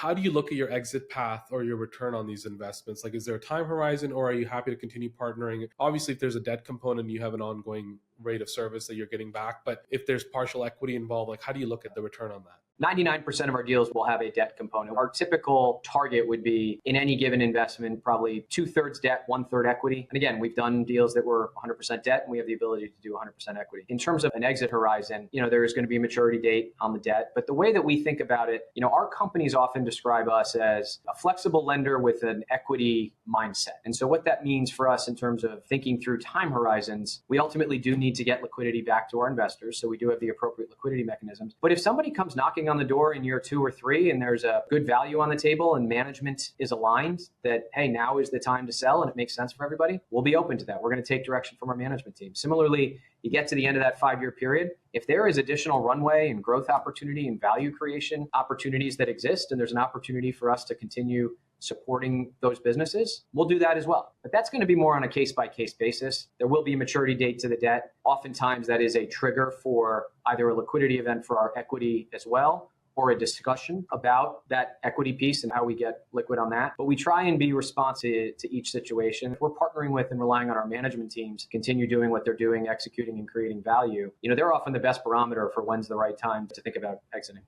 how do you look at your exit path or your return on these investments? Like, is there a time horizon, or are you happy to continue partnering? Obviously, if there's a debt component, you have an ongoing rate of service that you're getting back. But if there's partial equity involved, like, how do you look at the return on that? 99% of our deals will have a debt component. Our typical target would be, in any given investment, probably 2/3 debt, 1/3 equity. And again, we've done deals that were 100% debt, and we have the ability to do 100% equity. In terms of an exit horizon, there is going to be a maturity date on the debt. But the way that we think about it, our companies often describe us as a flexible lender with an equity mindset. And so what that means for us in terms of thinking through time horizons, we ultimately do need to get liquidity back to our investors. So we do have the appropriate liquidity mechanisms. But if somebody comes knocking on the door in year 2 or 3 and there's a good value on the table and management is aligned that, hey, now is the time to sell and it makes sense for everybody, we'll be open to that. We're going to take direction from our management team. Similarly, you get to the end of that 5-year period, if there is additional runway and growth opportunity and value creation opportunities that exist, and there's an opportunity for us to continue supporting those businesses, we'll do that as well. But that's going to be more on a case-by-case basis. There will be a maturity date to the debt. Oftentimes that is a trigger for either a liquidity event for our equity as well, or a discussion about that equity piece and how we get liquid on that. But we try and be responsive to each situation. If we're partnering with and relying on our management teams to continue doing what they're doing, executing and creating value, they're often the best barometer for when's the right time to think about exiting.